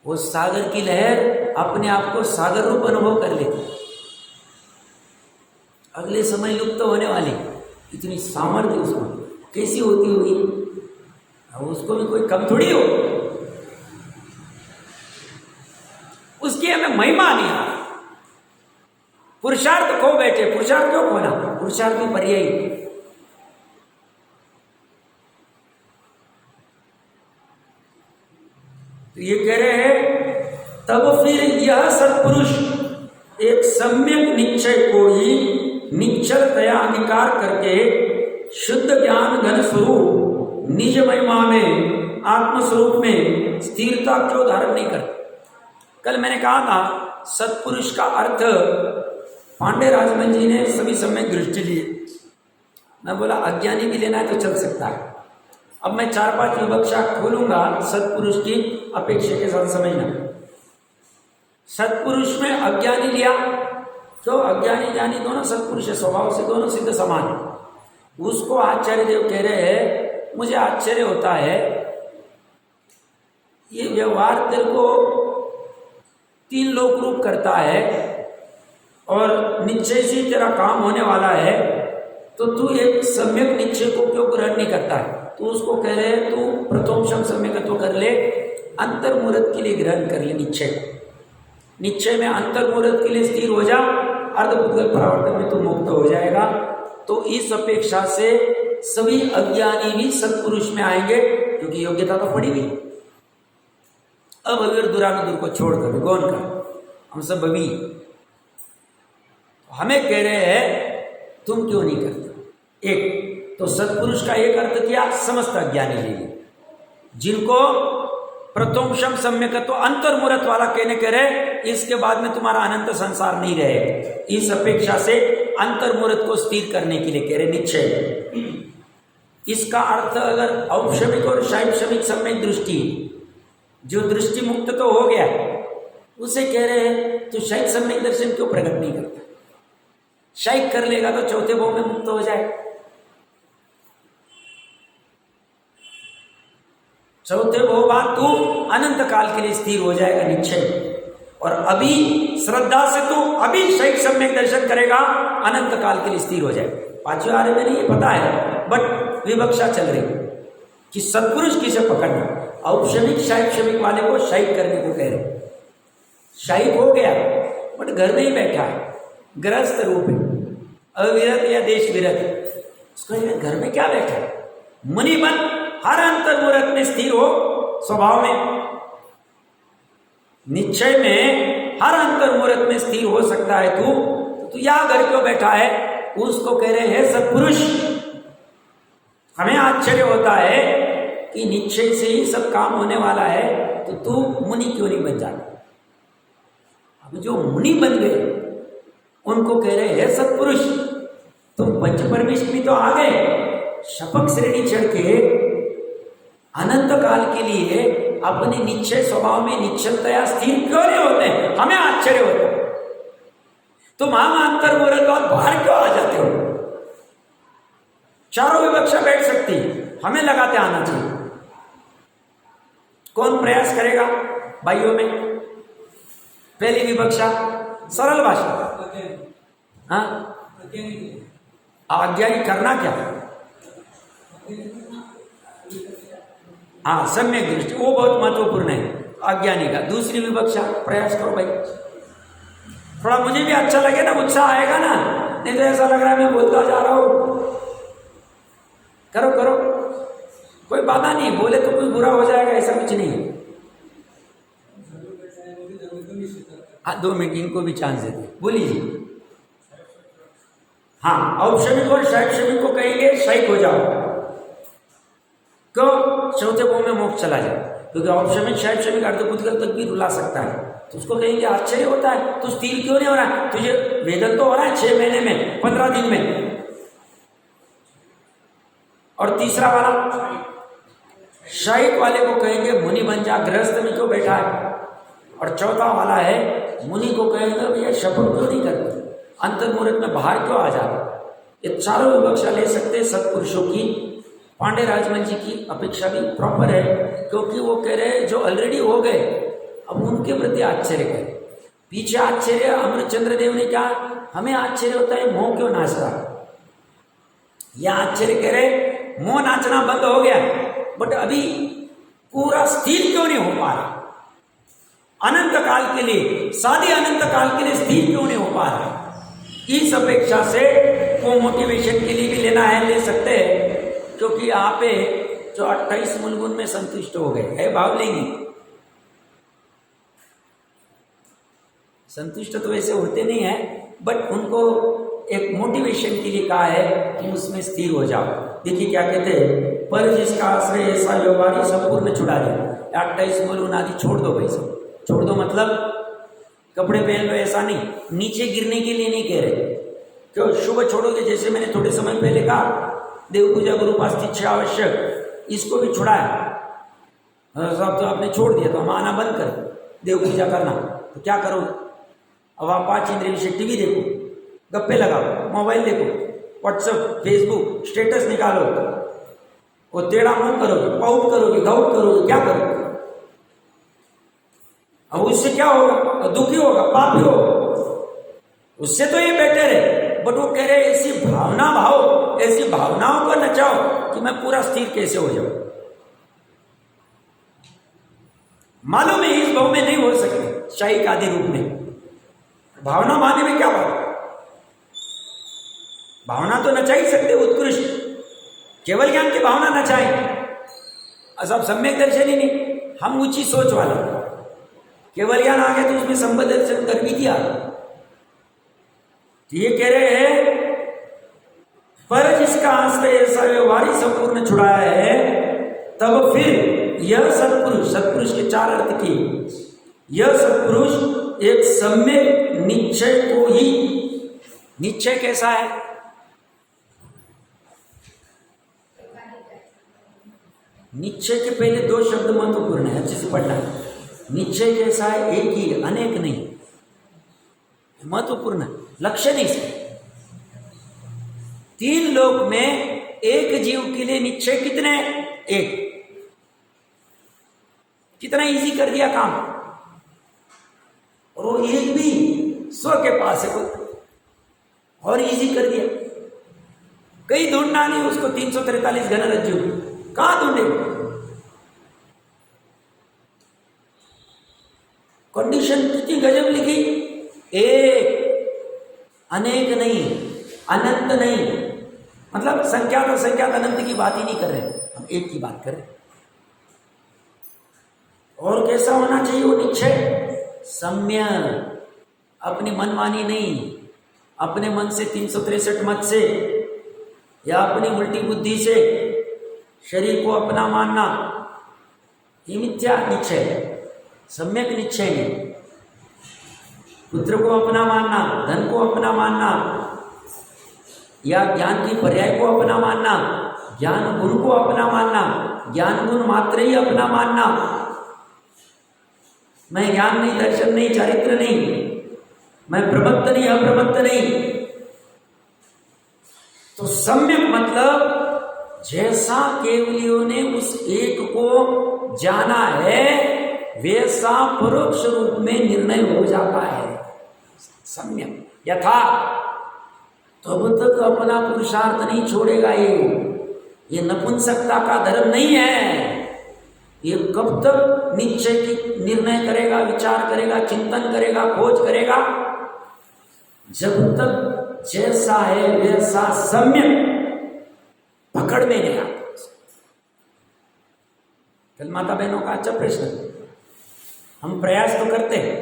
वो सागर की लहर अपने आप को सागर रूप अनुभव कर लेती, अगले समय लुप्त होने वाली, इतनी सामर्थ्य उसमें कैसी होती होगी, उसको भी कोई कम थोड़ी हो, उसकी हमें महिमा नहीं आ। पुरुषार्थ खो बैठे, पुरुषार्थ क्यों खोना, पुरुषार्थ की पर्याय। तो ये कह रहे हैं तब फिर यह सत्पुरुष एक सम्यक निश्चय को ही निश्चलतया अंगीकार करके शुद्ध ज्ञान घन स्वरूप निज महिमा में आत्मस्वरूप में स्थिरता क्यों धारण नहीं करते। कल मैंने कहा था सत्पुरुष का अर्थ पांडे राजमन जी ने सभी सम्यक दृष्टि लिए, मैं बोला अज्ञानी भी लेना है तो चल सकता है। अब मैं 4-5 विवक्षा खोलूंगा सत्पुरुष की अपेक्षा के साथ समझना। सत्पुरुष में अज्ञानी लिया तो अज्ञानी ज्ञानी दोनों सत्पुरुष है, स्वभाव से दोनों सिद्ध समान है। उसको आचार्य देव कह रहे हैं मुझे आश्चर्य होता है ये व्यवहार तेरे को 3 लोक रूप करता है और निश्चय से तेरा काम होने वाला है, तो तू एक सम्यक निश्चय को क्यों ग्रहण नहीं करता है। तो उसको कह रहे हैं तू प्रथम सम्यकत्व कर ले, अंतर्मुहूर्त के लिए ग्रहण कर ले निश्चय को, निश्चय में अंतर्मुहूर्त के लिए स्थिर हो जा, अर्धपुद्गल परावर्तन में तू मुक्त हो जाएगा। तो इस अपेक्षा से सभी अज्ञानी भी सत्पुरुष में आएंगे क्योंकि योग्यता तो पड़ी हुई। अब अगर दुरानुदुर को छोड़कर गौन कर हम सब अभी हमें कह रहे हैं तुम क्यों नहीं करते। एक तो सत्पुरुष का एक अर्थ किया समस्त अज्ञानी ले लिए, जिनको प्रथम शम सम्यकत्व अंतर्मुहूर्त वाला कहने कह रहे इसके बाद में तुम्हारा अनंत संसार नहीं रहे, इस अपेक्षा से अंतर्मुहूर्त को स्थिर करने के लिए कह रहे निश्चय। इसका अर्थ अगर औपशमिक और शैक्षणिक सम्यक दृष्टि, जो दृष्टि मुक्त तो हो गया उसे कह रहे हैं तो शैक सम्यक दर्शन क्यों प्रकट नहीं करता। शैक कर लेगा तो चौथे भाव में मुक्त हो जाए, चौथे भाव बाद तू अनंत काल के लिए स्थिर हो जाएगा निश्चय। और अभी श्रद्धा से तू अभी शैक सम्यक दर्शन करेगा, अनंत काल के लिए स्थिर हो जाएगा। 5वें आर्य में नहीं ये पता है, बट विवक्षा चल रही कि सत्पुरुष किसे पकड़ना। औपशमिक शैक्षणिक वाले को शैक करने को कह रहे, शैक हो गया बट घर में ही बैठा है, गृहस्थ रूप है, अविरत या देश विरत, उसको घर में क्या बैठा है, मुनि बन हर अंतर्मुहूर्त में स्थिर हो, स्वभाव में निश्चय में हर अंतर्मुहूर्त में स्थिर हो सकता है तू, तो तू यहां घर क्यों बैठा है। उसको कह रहे हैं सत्पुरुष। हमें आश्चर्य होता है कि निश्चय से ही सब काम होने वाला है, तो तू मुनि क्यों नहीं बन जाता। अब जो मुनि बन गए उनको कह रहे हैं सत्पुरुष। तुम पंच परमेश भी तो आ गए, शपथ श्रेणी चढ़ के अनंत काल के लिए अपने निश्चय स्वभाव में निश्चलतया स्थिर क्यों नहीं होते। हमें आश्चर्य होता है तुम हम अंतर्मुहूर्त और बाहर क्यों आ जाते हो। चारों विवक्षा बैठ सकती, हमें लगाते आना चाहिए। कौन प्रयास करेगा भाइयों में। पहली विवक्षा सरल भाषा, हाँ आज्ञा ही करना क्या। हाँ, सम्यक दृष्टि वो बहुत महत्वपूर्ण है अज्ञानी का। दूसरी विवक्षा प्रयास करो भाई, थोड़ा मुझे भी अच्छा लगे ना, उत्साह आएगा ना, नहीं तो ऐसा लग रहा है मैं बोलता जा रहा हूं। करो करो, कोई बाधा नहीं, बोले तो कोई बुरा हो जाएगा ऐसा कुछ नहीं है। हाँ 2 मिनट इनको भी चांस देते, बोलिए जी। हाँ, औपशमिक और शैक्षणिक को कहेंगे शैक हो जाओ, क्यों? चौथे भाव में मोक्ष चला जाए, क्योंकि औपशमिक शैक्षणिक अर्धभूतगल तक भी रुला सकता है, तो उसको कहेंगे आश्चर्य होता है, तो स्थिर क्यों नहीं हो रहा है? तुझे वेदन तो हो रहा है 6 महीने में, 15 दिन में। और तीसरा वाला शैक वाले को कहेंगे मुनि बन जा, गृहस्थ में क्यों बैठा है? और चौथा वाला है मुनि को कहेंगे भैया शपथ क्यों नहीं करते, अंतर्मुहूर्त में बाहर क्यों आ जाते? ये चारों विवक्षा ले सकते सत्पुरुषों की। पांडे राजमल जी की अपेक्षा भी प्रॉपर है, क्योंकि वो कह रहे हैं जो ऑलरेडी हो गए अब उनके प्रति आश्चर्य करें। पीछे आश्चर्य अमृतचंद्र देव ने क्या, हमें आश्चर्य होता है मोह क्यों नाच रहा, यह आश्चर्य कह रहे मोह नाचना बंद हो गया, बट अभी पूरा स्थिर क्यों नहीं हो पा रहा, अनंत काल के लिए, सादी अनंत काल के लिए स्थिर क्यों नहीं हो पा रहा। इस अपेक्षा से वो मोटिवेशन के लिए भी लेना है, ले सकते हैं, क्योंकि यहाँ पे जो 28 मूल गुण में संतुष्ट हो गए है, भाव लेंगे संतुष्ट तो वैसे होते नहीं है, बट उनको एक मोटिवेशन के लिए कहा है कि उसमें स्थिर हो जाओ। देखिए क्या कहते हैं, पर जिसका आश्रय ऐसा व्यवहारी संपूर्ण छुड़ा दे। 28 मूल गुण आदि छोड़ दो भाई साहब, छोड़ दो मतलब कपड़े पहन लो ऐसा नहीं, नीचे गिरने के लिए नहीं कह रहे, क्यों शुभ छोड़ोगे, जैसे मैंने थोड़े समय पहले कहा देव पूजा गुरु उपास्ति आवश्यक, इसको भी छुड़ाया साहब, तो आपने छोड़ दिया तो हम आना बंद कर देव पूजा करना, तो क्या करो? अब आप 5 इंद्रिय विषय टीवी देखो, गप्पे लगाओ, मोबाइल देखो, व्हाट्सएप फेसबुक स्टेटस निकालो, वो टेढ़ा मुंह करोगे, पाउट करोगे, गाउट करोगे, क्या करोगे? अब उससे क्या होगा? दुखी होगा, पापी होगा, उससे तो ये बेटर है। बट वो कह रहे ऐसी भावना भाव, ऐसी भावनाओं को नचाओ कि मैं पूरा स्थिर कैसे हो जाऊं। मालूम है इस भाव में नहीं हो सकते शाही आदि रूप में, भावना माने में क्या बात, भावना तो नचा ही सकते उत्कृष्ट, केवल ज्ञान की भावना नचाए, सब सम्यक दर्शन ही नहीं, हम ऊंची सोच वाला, केवल ज्ञान आ गया तो उसमें संबद्ध दर्शन कर भी दिया। तो ये कह रहे हैं पर जिसका आश्रय ऐसा व्यवहारी संपूर्ण छुड़ाया है, तब फिर यह सत्पुरुष, सत्पुरुष के 4 अर्थ की, यह सत्पुरुष एक सम्यक निश्चय को ही, निश्चय कैसा है? निश्चय के पहले 2 शब्द महत्वपूर्ण है, अच्छे से पढ़ना है। निश्चय कैसा है? एक ही, अनेक नहीं, महत्वपूर्ण लक्ष्य नहीं इसका। 3 लोक में एक जीव के लिए निश्चय कितने? एक। कितना इजी कर दिया काम, और वो एक भी स्व के पास है कोई, और इजी कर दिया, कहीं ढूंढना नहीं उसको। 343 घन रज्जु कहां ढूंढे? कंडीशन कितनी गजब लिखी, एक, अनेक नहीं, अनंत नहीं, मतलब संख्यात असंख्यात अनंत की बात ही नहीं कर रहे, हम एक की बात कर रहे। और कैसा होना चाहिए वो निश्चय? सम्यक, अपनी मनमानी नहीं, अपने मन से 363 मत से या अपनी उल्टी बुद्धि से शरीर को अपना मानना, ये मिथ्या निश्चय, सम्यक निश्चय नहीं। पुत्र को अपना मानना, धन को अपना मानना, या ज्ञान की पर्याय को अपना मानना, ज्ञान गुण को अपना मानना, ज्ञान गुण मात्र ही अपना मानना, मैं ज्ञान नहीं, दर्शन नहीं, चारित्र नहीं, मैं प्रमत्त नहीं, अप्रमत्त नहीं। तो सम्यक मतलब जैसा केवलियों ने उस एक को जाना है वैसा परोक्ष रूप में निर्णय हो जाता है सम्यक। यथा तब तक अपना पुरुषार्थ नहीं छोड़ेगा ये नपुंसकता का धर्म नहीं है, ये कब तक निश्चय की निर्णय करेगा, विचार करेगा, चिंतन करेगा, खोज करेगा? जब तक जैसा है वैसा सम्यक पकड़ में नहीं आता। कल माता बहनों का अच्छा प्रश्न, हम प्रयास तो करते हैं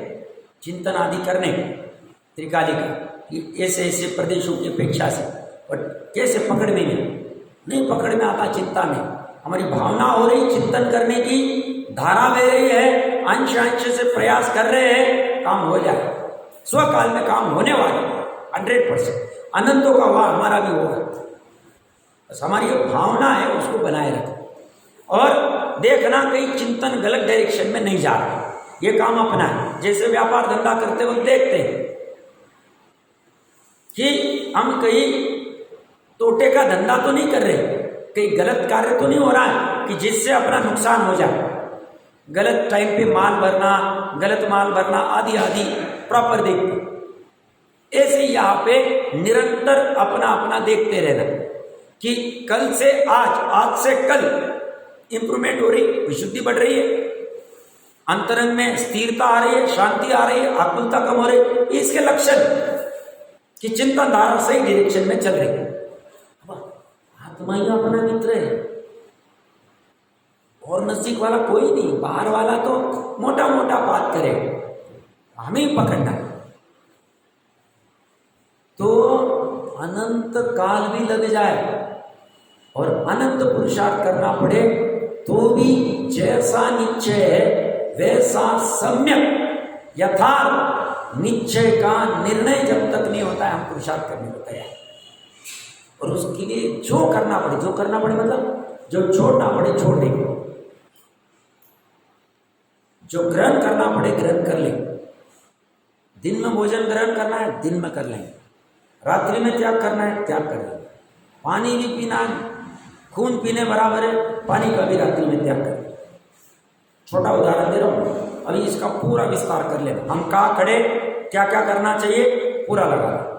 चिंतन आदि करने त्रिकाली का कि ऐसे ऐसे प्रदेशों की अपेक्षा से, पर कैसे पकड़ में नहीं पकड़ में आता। चिंता में हमारी भावना हो रही, चिंतन करने की धारा बह रही है, अंश अंश से प्रयास कर रहे हैं, काम हो जाए, स्वकाल में काम होने वाला 100%। अनंतों का वाह हमारा भी होगा, बस हमारी जो भावना है उसको बनाए रखें और देखना कहीं चिंतन गलत डायरेक्शन में नहीं जा रहा। ये काम अपना है। जैसे व्यापार धंधा करते वक्त देखते हैं कि हम कहीं तोटे का धंधा तो नहीं कर रहे, कहीं गलत कार्य तो नहीं हो रहा है कि जिससे अपना नुकसान हो जाए। गलत टाइम पे माल भरना, गलत माल भरना आदि आदि प्रॉपर देखते। ऐसे यहाँ पे निरंतर अपना अपना देखते रहना कि कल से आज से कल इंप्रूवमेंट हो रही, विशुद्धि बढ़ रही है, अंतरंग में स्थिरता आ रही है, शांति आ रही है, आकुलता कम हो रही है। इसके लक्षण कि चिंतन धारा सही डायरेक्शन में चल रही है। आत्मा ही अपना मित्र है और नजदीक वाला कोई नहीं, बाहर वाला तो मोटा मोटा बात करेगा, हमें ही पकड़ना है। तो अनंत काल भी लग जाए और अनंत पुरुषार्थ करना पड़े तो भी जैसा निश्चय है वैसा सम्यक यथार्थ निश्चय का निर्णय जब तक नहीं होता है, हम पुरुषार्थ करने को तैयार। और उसके लिए जो करना पड़े मतलब जो छोड़ना पड़े छोड़ देंगे, जो ग्रहण करना पड़े ग्रहण कर लेंगे। दिन में भोजन ग्रहण करना है दिन में कर लेंगे, रात्रि में त्याग करना है त्याग कर लेंगे। पानी भी पीना है, खून पीने बराबर है, पानी का भी रात्रि में त्याग कर। छोटा उदाहरण दे रहा हूं, अभी इसका पूरा विस्तार कर लेना। हम कहाँ खड़े, क्या क्या करना चाहिए, पूरा लगा लो।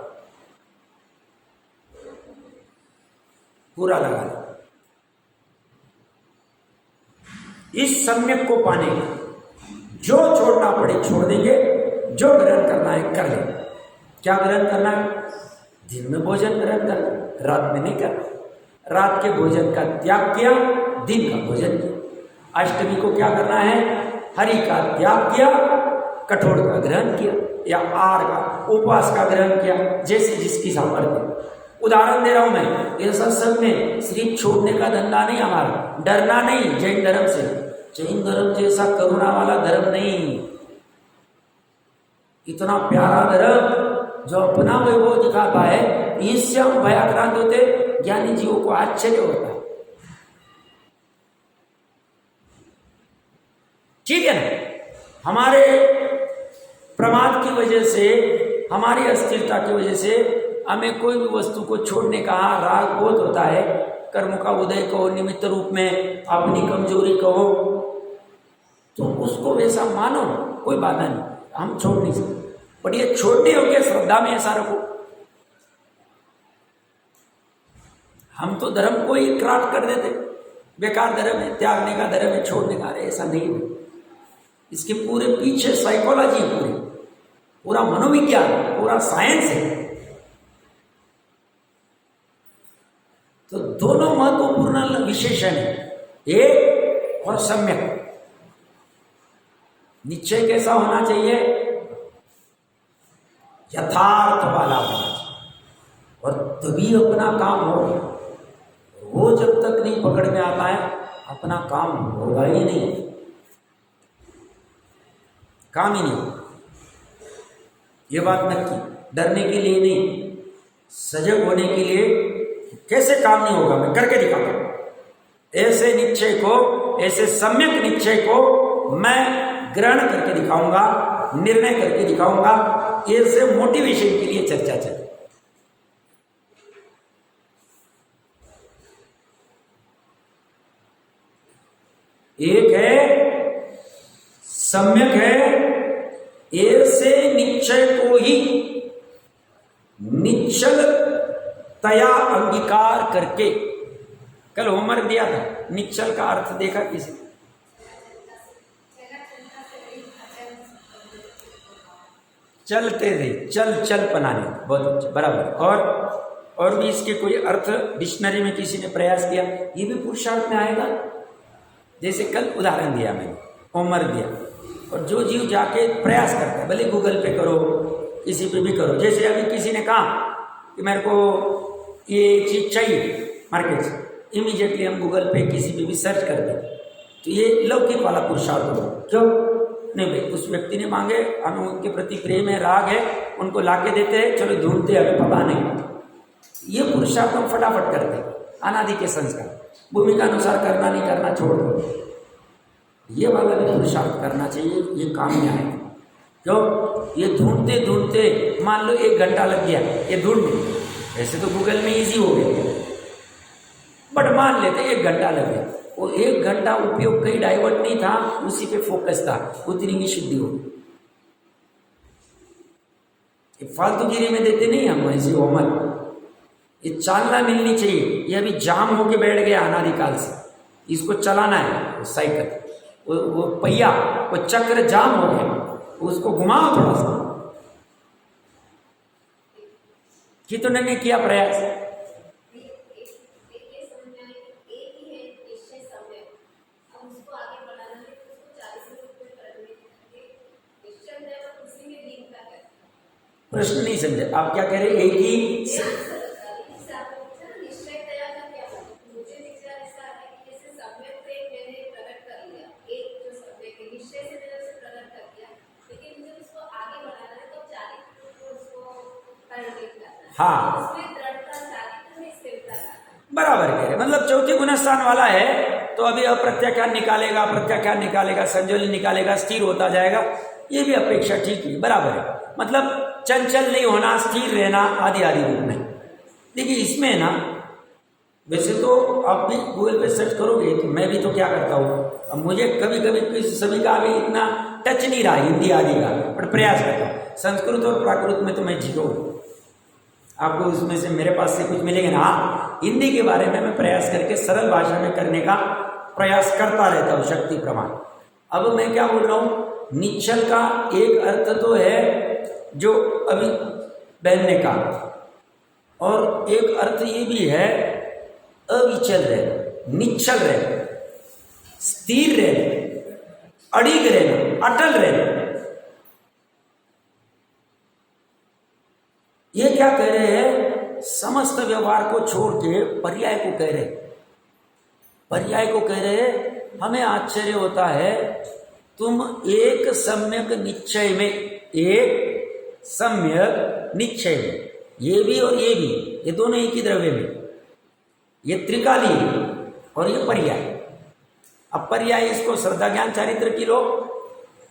इस सम्यक को पाने जो छोड़ना पड़े छोड़ देंगे, जो ग्रहण करना है कर लेंगे। क्या ग्रहण करना है? दिन में भोजन ग्रहण करना, रात में नहीं करना। रात के भोजन का त्याग किया, दिन का भोजन किया। अष्टमी को क्या करना है? हरि का त्याग किया, कठोर का ग्रहण किया, या आर का उपवास का ग्रहण किया, जैसे जिसकी सामर्थ्य। उदाहरण दे रहा हूं मैं, ये सत्संग में सिर्फ छोड़ने का धंधा नहीं हमारा, डरना नहीं जैन धर्म से। जैन धर्म जैसा करुणा वाला धर्म नहीं, इतना प्यारा धर्म जो अपना वैभव दिखाता है, इससे हम भयाक्रांत होते, ज्ञानी जीवों को आश्चर्य होता है। ठीक है ना? हमारे प्रमाद की वजह से, हमारी अस्थिरता की वजह से हमें कोई भी वस्तु को छोड़ने का राग बहुत होता है। कर्म का उदय कहो, निमित्त रूप में अपनी कमजोरी कहो, तो उसको वैसा मानो, कोई बाधा नहीं, हम छोड़ नहीं सकते। पर ये छोड़ने योग्य श्रद्धा में ऐसा रखो। हम तो धर्म को ही क्राफ्ट कर देते, बेकार धर्म है, त्यागने का धर्म है, छोड़ने का, ऐसा नहीं है। इसके पूरे पीछे साइकोलॉजी है, पूरा मनोविज्ञान, पूरा साइंस है। तो दोनों महत्वपूर्ण विशेषण है, एक और सम्यक। निश्चय कैसा होना चाहिए? यथार्थ वाला होना चाहिए, और तभी अपना काम होगा। वो जब तक नहीं पकड़ में आता है, अपना काम होगा ही नहीं, काम ही नहीं। ये बात नक्की, डरने के लिए नहीं, सजग होने के लिए। कैसे काम नहीं होगा, मैं करके दिखाता हूं। ऐसे निश्चय को, ऐसे सम्यक निश्चय को मैं ग्रहण करके दिखाऊंगा, निर्णय करके दिखाऊंगा। ऐसे मोटिवेशन के लिए चर्चा चले। एक है सम्यक है, ऐसे निश्चय को ही निश्चल तया अंगीकार करके। कल होमवर्क दिया था, निश्चल का अर्थ देखा किसी? चलते रहे, चल चल पनाने, बहुत अच्छा, बराबर। और भी इसके कोई अर्थ डिक्शनरी में किसी ने प्रयास किया, ये भी पुरुषार्थ में आएगा। जैसे कल उदाहरण दिया मैंने, उम्र दिया, और जो जीव जाके प्रयास करता है, भले गूगल पे करो, किसी पे भी करो, जैसे अभी किसी ने कहा कि मेरे को ये चीज़ चाहिए मार्केट से, इमीडिएटली हम गूगल पे किसी पे भी सर्च कर दें, तो ये लौकिक वाला पुरुषार्थ होगा। क्यों? नहीं भाई, उस व्यक्ति ने मांगे, हमें उनके प्रति प्रेम है, राग है, उनको लाके देते हैं, चलो ढूंढते हैं, अभी पता नहीं। ये पुरुषार्थ हम फटाफट करते, अनादि के संस्कार, भूमिका अनुसार करना नहीं करना छोड़ दो, ये वाला भी पुरुषार्थ करना चाहिए, ये काम में आए। क्यों? ये ढूंढते ढूंढते मान लो 1 घंटा लग गया ये ढूंढने, वैसे तो गूगल में इजी हो गया, बट मान लेते 1 घंटा लग गया, वो 1 घंटा उपयोग कहीं डाइवर्ट नहीं था, उसी पे फोकस था, उतनी की शुद्धि हो। फालतूगिरी में देते नहीं हम ऐसी उम्र, ये चालना मिलनी चाहिए। ये अभी जाम होके बैठ गया अनादिकाल से, इसको चलाना है, वो साइकिल, वो पहिया, वो चक्र जाम हो गया, उसको घुमाओ थोड़ा सा। कितने ने किया प्रयास? प्रश्न नहीं समझे आप, क्या कह रहे? एक ही हाँ, बराबर कह रहे, मतलब चौथे गुणस्थान वाला है, तो अभी अप्रत्याख्यान निकालेगा, प्रत्याख्यान निकालेगा, संजोली निकालेगा, स्थिर होता जाएगा, ये भी अपेक्षा ठीक है, बराबर है। मतलब चंचल नहीं होना, स्थिर रहना, आदि आदि रूप में। देखिए इसमें ना, वैसे तो आप भी गूगल पे सर्च करोगे, तो मैं भी तो क्या करता हूँ, अब मुझे कभी कभी सभी का भी इतना टच नहीं रहा हिंदी आदि का, पर प्रयास करता हूँ। संस्कृत और प्राकृत में तो मैं जीरो, आपको उसमें से मेरे पास से कुछ मिलेगा ना। हाँ, हिंदी के बारे में मैं प्रयास करके सरल भाषा में करने का प्रयास करता रहता हूँ, शक्ति प्रमाण। अब मैं क्या बोल रहा हूँ, निश्चल का एक अर्थ तो है जो अभी पहनने का, और एक अर्थ ये भी है अविचल रहना, निश्चल रहना, स्थिर रहना, अड़िग रहना, अटल रहना। ये क्या कह रहे हैं? समस्त व्यवहार को छोड़ के पर्याय को कह रहे, पर्याय को कह रहे हैं। हमें आश्चर्य होता है, तुम एक सम्यक निश्चय में, एक सम्यक निश्चय में, ये भी और ये भी, ये दोनों एक ही द्रव्य में, ये त्रिकाली और ये पर्याय। अब पर्याय इसको श्रद्धा ज्ञान चारित्र की लो,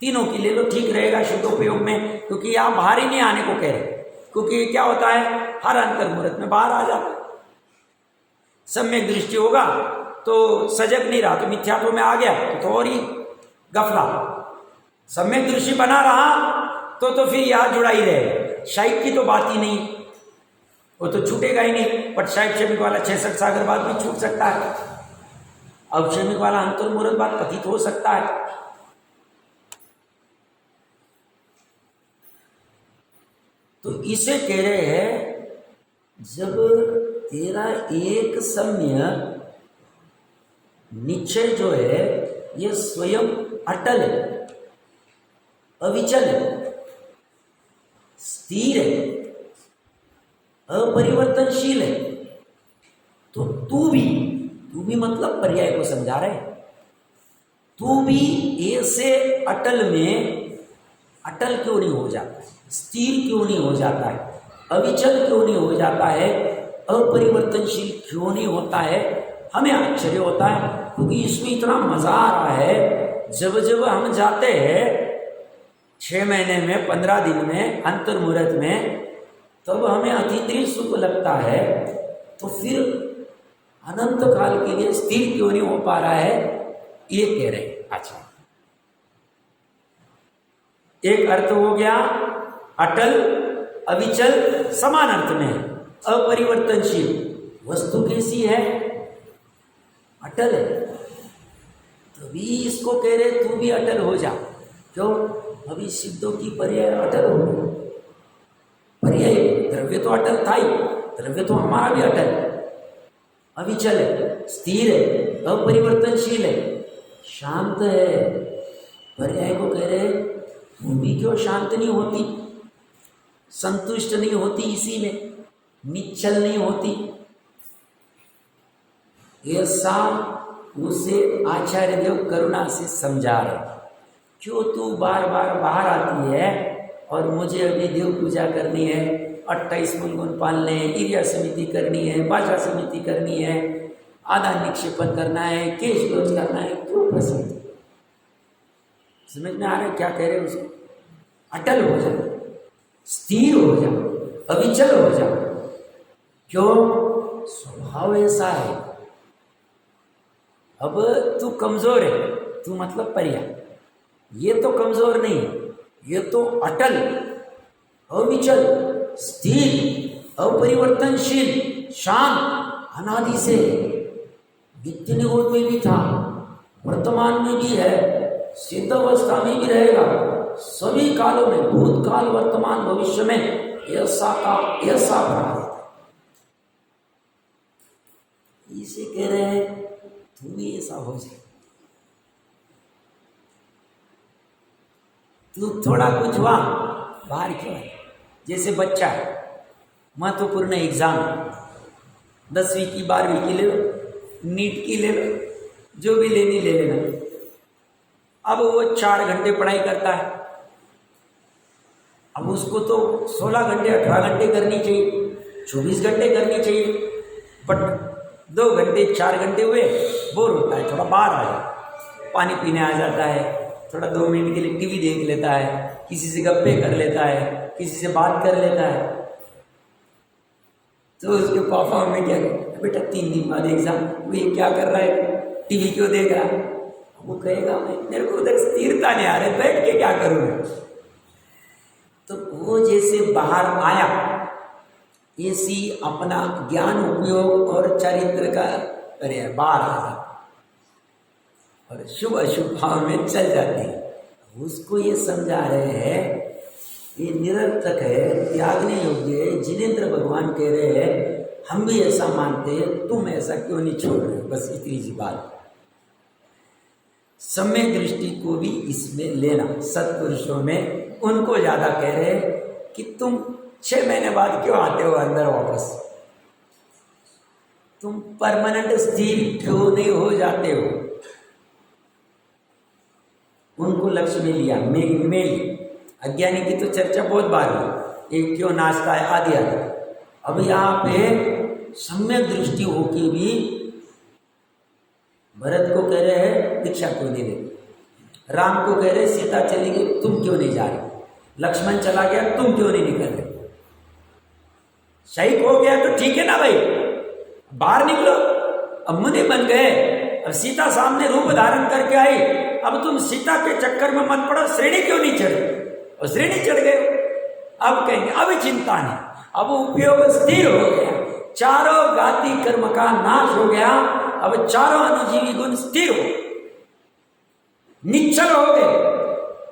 तीनों की ले लो, ठीक रहेगा शुद्ध उपयोग में, क्योंकि यहां बाहर ही नहीं आने को कह रहे, क्योंकि क्या होता है, हर अंतर्मुहूर्त में बाहर आ जाता है। सम्यक दृष्टि होगा तो सजग नहीं रहा, तो मिथ्यात्व में आ गया तो और ही गफला। सम्यक दृष्टि बना रहा तो फिर यहां जुड़ा ही रहे, शाइक की तो बात ही नहीं, वो तो छूटेगा ही नहीं। बट शाइक क्षमिक वाला 66 सागर बाद भी छूट सकता है, अवक्षमिक वाला अंतर्मुहूर्त बाद पतित हो सकता है। तो इसे कह रहे हैं, जब तेरा एक सम्यक निश्चय जो है ये स्वयं अटल है, अविचल है, स्थिर है, अपरिवर्तनशील है, तो तू भी मतलब पर्याय को समझा रहे, तू भी ऐसे अटल में अटल क्यों नहीं हो जाता है, स्थिर क्यों नहीं हो जाता है, अविचल क्यों नहीं हो जाता है, अपरिवर्तनशील क्यों नहीं होता है? हमें आश्चर्य होता है, क्योंकि इसमें इतना मजा आ रहा है। जब जब हम जाते हैं 6 महीने में, 15 दिन में, अंतर्मुहूर्त में, तब हमें अतीन्द्रिय सुख लगता है, तो फिर अनंत काल के लिए स्थिर क्यों नहीं हो पा रहा है, ये कह रहे हैं। अच्छा, एक अर्थ हो गया अटल, अविचल, समान अर्थ में है, अपरिवर्तनशील। वस्तु कैसी है? अटल है, तभी इसको कह रहे तू भी अटल हो जा। क्यों? अभी सिद्धों की पर्याय अटल हो गई, पर्याय, द्रव्य तो अटल था ही, द्रव्य तो हमारा भी अटल, अविचल है, स्थिर है, अपरिवर्तनशील है, शांत है। पर्याय को कह रहे भूमि क्यों शांत नहीं होती, संतुष्ट नहीं होती, इसी में निश्चल नहीं होती। ऐसा उसे आचार्य देव करुणा से समझा रहे, क्यों तू बार बार बाहर आती है और मुझे अभी देव पूजा करनी है, 28 गुणगुण पालने हैं, क्रिया समिति करनी है, भाषा समिति करनी है, आदान निक्षेपण करना है, केश रोज करना है, क्यों प्रसिद्ध? समझ में आ रहा है क्या कह रहे हैं उसको? अटल हो जाओ, स्थिर हो जाओ, अविचल हो जाओ। क्यों? स्वभाव ऐसा है। अब तू कमजोर है, तू मतलब पर्याय, ये तो कमजोर नहीं, ये तो अटल, अविचल, स्थिर, अपरिवर्तनशील, शांत, अनादि से, नित्य निरोध में भी था, वर्तमान में भी है, सिद्ध अवस्था में भी रहेगा, सभी कालों में, भूतकाल, वर्तमान, भविष्य में ऐसा का ऐसा बना रहता। इसे कह रहे हैं तू भी ऐसा हो जाए, तू थोड़ा कुछ हुआ बाहर क्यों है? जैसे बच्चा है, महत्वपूर्ण एग्जाम, 10वीं की 12वीं की ले लो, नीट की ले लो, जो भी लेनी ले लेना। अब वो 4 घंटे पढ़ाई करता है, अब उसको तो 16 घंटे 18 घंटे करनी चाहिए, 24 घंटे करनी चाहिए, बट 2 घंटे 4 घंटे हुए, बोर होता है, थोड़ा बाहर आ जाता, पानी पीने आ जाता है, थोड़ा 2 मिनट के लिए टीवी देख लेता है, किसी से गप्पे कर लेता है, किसी से बात कर लेता है। तो उसके पापा मम्मी क्या कहते, बेटा 3 दिन बाद एग्जाम, वो ये क्या कर रहा है, टीवी क्यों देख रहा है? वो कहेगा मेरे को उधर स्थिरता नहीं आ रही, बैठ के क्या करूँ मैं? तो वो जैसे बाहर आया, ऐसी अपना ज्ञान उपयोग और चरित्र का करे बाहर आ जाता और शुभ अशुभ भाव में चल जाती है। उसको ये समझा रहे हैं ये निरर्थक है, त्यागने योग्य है। जिनेंद्र भगवान कह रहे हैं हम भी ऐसा मानते हैं, तुम ऐसा क्यों नहीं छोड़ रहे हो? बस इतनी सी बात। सम्यक दृष्टि को भी इसमें लेना, सत्पुरुषों में उनको ज्यादा कह रहे हैं कि तुम 6 महीने बाद क्यों आते हो अंदर वापस, तुम परमानेंट स्थिर क्यों नहीं हो जाते हो? उनको लक्ष्य में लिया, मेल अज्ञानी की तो चर्चा बहुत बार हुई, एक क्यों नाचता है आदि आदि। अब यहाँ पे सम्यक दृष्टि होके भी भरत को कह रहे हैं दीक्षा क्यों नहीं दे, राम को कह रहे सीता चली गई तुम क्यों नहीं जा रहे, लक्ष्मण चला गया तुम क्यों नहीं निकल रहे। शहीद हो गया तो ठीक है ना भाई, बाहर निकलो, अब मुनि बन गए, अब सीता सामने रूप धारण करके आई, अब तुम सीता के चक्कर में मत पड़ो, श्रेणी क्यों नहीं चढ़े, और श्रेणी चढ़ गए। अब कहेंगे अब चिंता नहीं, अब उपयोग स्थिर हो गया, चारों घाती कर्म का नाश हो गया, अब चारों अनुजीवी गुण स्थिर हो, निश्चल हो गए,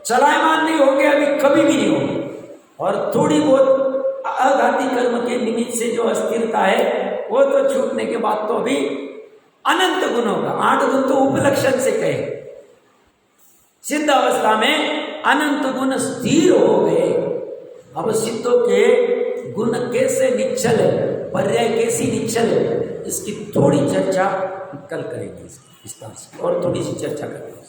चलायमान नहीं हो गए, अभी कभी भी नहीं होंगे। और थोड़ी बहुत अघाती कर्म के निमित्त से जो अस्थिरता है वो तो छूटने के बाद तो अभी अनंत गुण होगा। 8 गुण तो उपलक्षण से कहे, सिद्ध अवस्था में अनंत गुण स्थिर हो गए। अब सिद्धों के गुण कैसे निश्चल है, पर्याय कैसी निश्चल है, इसकी थोड़ी चर्चा कल करेंगे, इस तरह से और थोड़ी सी चर्चा करेंगे।